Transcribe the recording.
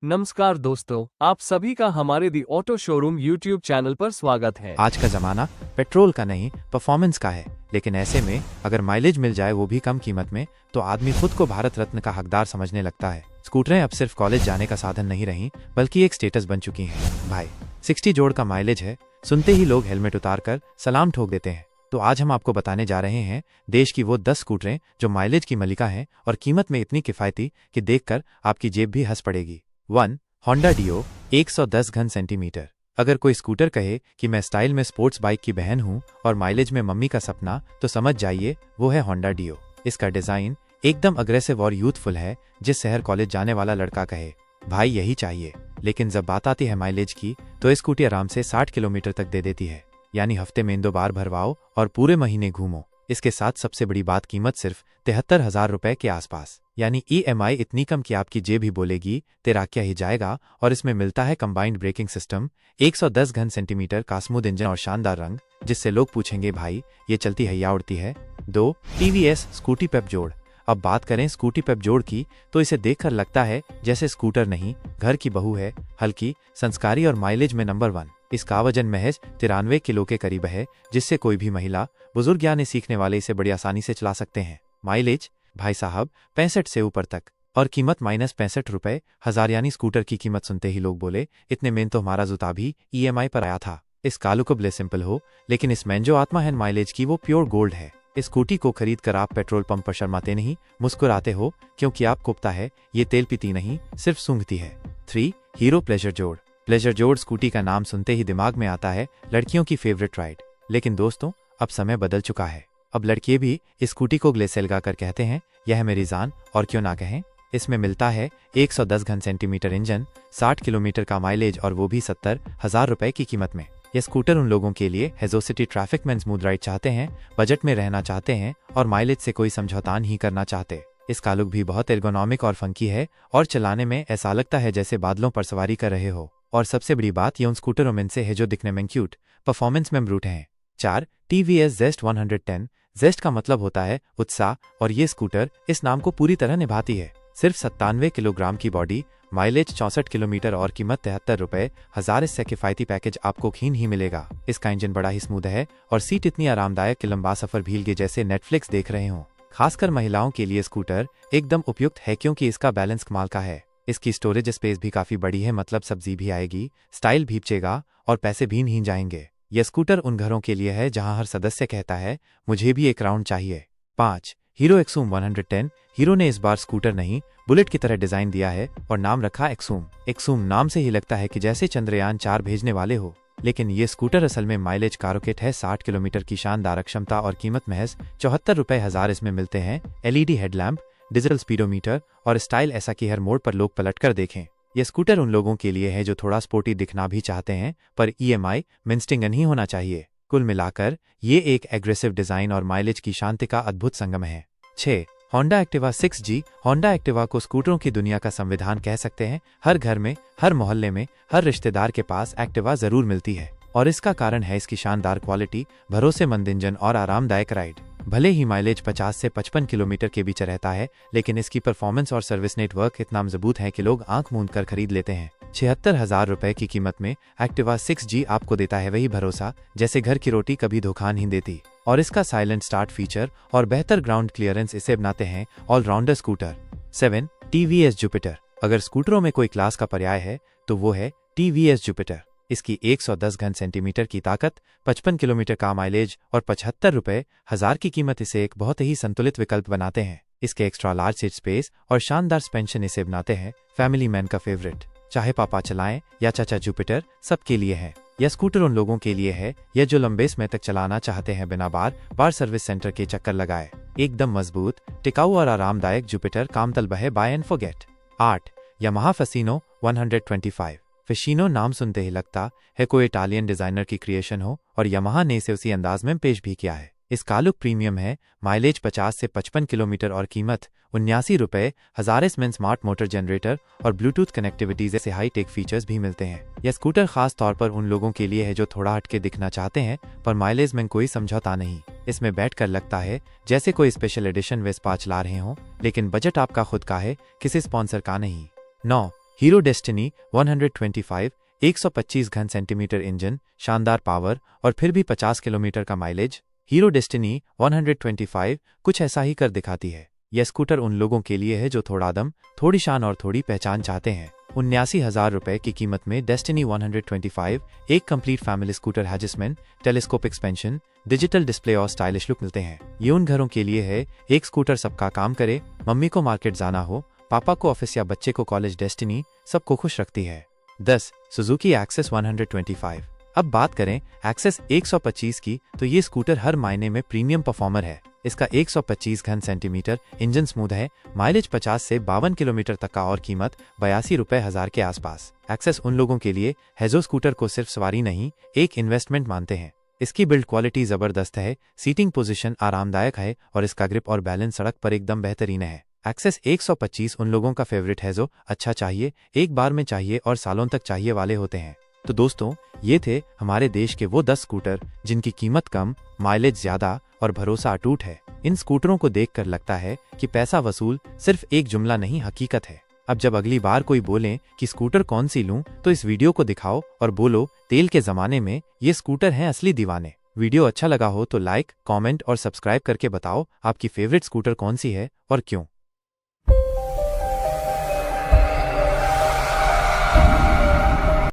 नमस्कार दोस्तों, आप सभी का हमारे दी ऑटो शोरूम यूट्यूब चैनल पर स्वागत है। आज का जमाना पेट्रोल का नहीं परफॉर्मेंस का है, लेकिन ऐसे में अगर माइलेज मिल जाए वो भी कम कीमत में, तो आदमी खुद को भारत रत्न का हकदार समझने लगता है। स्कूटरें अब सिर्फ कॉलेज जाने का साधन नहीं रही, बल्कि एक स्टेटस बन चुकी हैं। भाई 60 जोड़ का माइलेज है, सुनते ही लोग हेलमेट उतार कर सलाम ठोक देते हैं। तो आज हम आपको बताने जा रहे हैं देश की वो 10 स्कूटरें जो माइलेज की मलिका हैं और कीमत में इतनी किफायती कि देखकर आपकी जेब भी हंस पड़ेगी। 1. होंडा डियो 110 घन सेंटीमीटर। अगर कोई स्कूटर कहे कि मैं स्टाइल में स्पोर्ट्स बाइक की बहन हूं और माइलेज में मम्मी का सपना, तो समझ जाइए वो है होंडा डियो। इसका डिजाइन एकदम अग्रेसिव और यूथफुल है, जिस शहर कॉलेज जाने वाला लड़का कहे भाई यही चाहिए। लेकिन जब बात आती है माइलेज की, तो स्कूटी आराम से 60 किलोमीटर तक दे देती है, यानी हफ्ते में 2 बार भरवाओ और पूरे महीने घूमो। इसके साथ सबसे बड़ी बात, कीमत सिर्फ 73,000 रुपए के आसपास, यानी EMI इतनी कम कि आपकी जेब ही बोलेगी तेरा क्या ही जाएगा। और इसमें मिलता है कंबाइंड ब्रेकिंग सिस्टम, 110 घन सेंटीमीटर का स्मूथ इंजन और शानदार रंग, जिससे लोग पूछेंगे भाई ये चलती है या उड़ती है। 2. TVS स्कूटी पेप जोड़। अब बात करें स्कूटी पेप जोड़ की, तो इसे देखकर लगता है जैसे स्कूटर नहीं, घर की बहू है। हल्की, संस्कारी और माइलेज में नंबर 1। इसका वजन महज 93 किलो के करीब है, जिससे कोई भी महिला, बुजुर्ग या सीखने वाले इसे बड़ी आसानी से चला सकते हैं। माइलेज भाई साहब 65 से ऊपर तक, और कीमत -65 रुपए हजार, यानी स्कूटर की कीमत सुनते ही लोग बोले इतने में तो हमारा जूता भी EMI पर आया था। इस कालू को भले सिंपल हो, लेकिन इसमें जो आत्मा है माइलेज की वो प्योर गोल्ड है। इस स्कूटी को खरीद कर आप पेट्रोल पंप पर शर्माते नहीं, मुस्कुराते हो, क्योंकि आपको पता है ये तेल पीती नहीं, सिर्फ सूंघती है। 3. हीरो प्लेजर जोड़। प्लेजर जोड़ स्कूटी का नाम सुनते ही दिमाग में आता है लड़कियों की फेवरेट राइड। लेकिन दोस्तों, अब समय बदल चुका है। अब लड़कियां भी इस स्कूटी को गले से लगा कर कहते हैं यह मेरी जान, और क्यों ना कहें। इसमें मिलता है 110 घन सेंटीमीटर इंजन, 60 किलोमीटर का माइलेज, और वो भी 70,000 रुपए की कीमत में। यह स्कूटर उन लोगों के लिए है जो सिटी ट्रैफिक में स्मूथ राइड चाहते हैं, बजट में रहना चाहते हैं और माइलेज से कोई समझौता नहीं करना चाहते। इसका लुक भी बहुत एर्गोनॉमिक और फंकी है, और चलाने में ऐसा लगता है जैसे बादलों पर सवारी कर रहे हो। और सबसे बड़ी बात, ये उन स्कूटरों में से है जो दिखने में क्यूट, परफॉर्मेंस में ब्रूट हैं। 4. TVS Zest 110। जेस्ट का मतलब होता है उत्साह, और ये स्कूटर इस नाम को पूरी तरह निभाती है। सिर्फ 97 किलोग्राम की बॉडी, माइलेज 64 किलोमीटर और कीमत 73 रुपए हजार। इससे किफायती पैकेज आपको कहीं ही मिलेगा। इसका इंजन बड़ा ही स्मूथ है और सीट इतनी आरामदायक कि लंबा सफर भील के जैसे नेटफ्लिक्स देख रहे हो। खासकर महिलाओं के लिए स्कूटर एकदम उपयुक्त है, क्योंकि इसका बैलेंस कमाल का है। इसकी स्टोरेज स्पेस भी काफी बड़ी है, मतलब सब्जी भी आएगी, स्टाइल भी बचेगा और पैसे भी नहीं जाएंगे। यह स्कूटर उन घरों के लिए है जहां हर सदस्य कहता है मुझे भी एक राउंड चाहिए। 5. हीरो एक्सूम 110। हीरो ने इस बार स्कूटर नहीं, बुलेट की तरह डिजाइन दिया है और नाम रखा एक्सूम। एक्सूम नाम से ही लगता है कि जैसे चंद्रयान 4 भेजने वाले हो। लेकिन ये स्कूटर असल में माइलेज का रॉकेट है। 60 किलोमीटर की शानदार क्षमता और कीमत महज 74 रुपए हजार। इसमें मिलते हैं LED हेडलैम्प, डिजिटल स्पीडोमीटर और स्टाइल ऐसा कि हर मोड़ पर लोग पलट कर देखें। यह स्कूटर उन लोगों के लिए है जो थोड़ा स्पोर्टी दिखना भी चाहते हैं, पर EMI मिंस्टिंग नहीं होना चाहिए। कुल मिलाकर ये एक एग्रेसिव डिजाइन और माइलेज की शांति का अद्भुत संगम है। 6. Honda Activa 6G। Honda Activa को स्कूटरों की दुनिया का संविधान कह सकते हैं। हर घर में, हर मोहल्ले में, हर रिश्तेदार के पास एक्टिवा जरूर मिलती है, और इसका कारण है इसकी शानदार क्वालिटी, भरोसेमंद इंजन और आरामदायक राइड। भले ही माइलेज 50 से 55 किलोमीटर के बीच रहता है, लेकिन इसकी परफॉर्मेंस और सर्विस नेटवर्क इतना मजबूत है कि लोग आंख मूंद कर खरीद लेते हैं। 76,000 रुपए की कीमत में एक्टिवा 6G आपको देता है वही भरोसा जैसे घर की रोटी कभी धोखा नहीं देती। और इसका साइलेंट स्टार्ट फीचर और बेहतर ग्राउंड क्लियरेंस इसे बनाते हैं ऑलराउंडर स्कूटर। 7. TVS Jupiter. अगर स्कूटरों में कोई क्लास का पर्याय है तो वो है TVS जुपिटर। इसकी 110 घन सेंटीमीटर की ताकत, 55 किलोमीटर का माइलेज और 75 रुपए हजार की कीमत इसे एक बहुत ही संतुलित विकल्प बनाते हैं। इसके एक्स्ट्रा लार्ज सीट स्पेस और शानदार सस्पेंशन इसे बनाते हैं फैमिली मैन का फेवरेट। चाहे पापा चलाएं या चाचा, जुपिटर सबके लिए है। यह स्कूटर उन लोगों के लिए है यह जो लंबे समय तक चलाना चाहते हैं बिना बार बार सर्विस सेंटर के चक्कर लगाए। एकदम मजबूत, टिकाऊ और आरामदायक जुपिटर काम तलबा है buy and forget. 8. Yamaha Fascino 125। Fascino नाम सुनते ही लगता है कोई इटालियन डिजाइनर की क्रिएशन हो, और यामाहा ने इसे उसी अंदाज में पेश भी किया है। इसका लुक प्रीमियम है, माइलेज 50 से 55 किलोमीटर और कीमत 79 रुपए हजार। इसमें स्मार्ट मोटर जनरेटर और ब्लूटूथ कनेक्टिविटी जैसे हाई टेक फीचर्स भी मिलते हैं। यह स्कूटर खास तौर पर उन लोगों के लिए है जो थोड़ा हटके दिखना चाहते हैं, पर माइलेज में कोई समझौता नहीं। इसमें बैठकर लगता है जैसे कोई स्पेशल एडिशन वेस्पा चला रहे हो, लेकिन बजट आपका खुद का है, किसी स्पॉन्सर का नहीं। 9. हीरो डेस्टिनी 125 125 घन सेंटीमीटर इंजन, शानदार पावर और फिर भी 50 किलोमीटर का माइलेज। हीरो डेस्टिनी 125 कुछ ऐसा ही कर दिखाती है। यह स्कूटर उन लोगों के लिए है जो थोड़ा दम, थोड़ी शान और थोड़ी पहचान चाहते हैं। 79,000 रुपए की कीमत में डेस्टिनी 125 एक कंप्लीट फैमिली स्कूटर है जिसमें टेलीस्कोपिक सस्पेंशन, डिजिटल डिस्प्ले और स्टाइलिश लुक मिलते हैं। ये उन घरों के लिए है एक स्कूटर सबका काम करे, मम्मी को मार्केट जाना हो, पापा को ऑफिस या बच्चे को कॉलेज, डेस्टिनी सबको खुश रखती है। 10 सुजुकी एक्सेस 125। अब बात करें एक्सेस 125 की तो ये स्कूटर हर मायने में प्रीमियम परफॉर्मर है। इसका 125 घन सेंटीमीटर इंजन स्मूथ है, माइलेज 50 से 52 किलोमीटर तक का और कीमत 82 रुपए हजार के आसपास। एक्सेस उन लोगों के लिए है जो स्कूटर को सिर्फ सवारी नहीं एक इन्वेस्टमेंट मानते हैं। इसकी बिल्ड क्वालिटी जबरदस्त है, सीटिंग पोजीशन आरामदायक है और इसका ग्रिप और बैलेंस सड़क पर एकदम बेहतरीन है। एक्सेस 125 उन लोगों का फेवरेट है जो अच्छा चाहिए, एक बार में चाहिए और सालों तक चाहिए वाले होते हैं। तो दोस्तों, ये थे हमारे देश के वो 10 स्कूटर जिनकी कीमत कम, माइलेज ज्यादा और भरोसा अटूट है। इन स्कूटरों को देखकर लगता है कि पैसा वसूल सिर्फ एक जुमला नहीं हकीकत है। अब जब अगली बार कोई बोले कि स्कूटर कौन सी लूं तो इस वीडियो को दिखाओ और बोलो तेल के जमाने में ये स्कूटर हैं असली दीवाने। वीडियो अच्छा लगा हो तो लाइक, कमेंट और सब्सक्राइब करके बताओ आपकी फेवरेट स्कूटर कौन सी है और क्यों।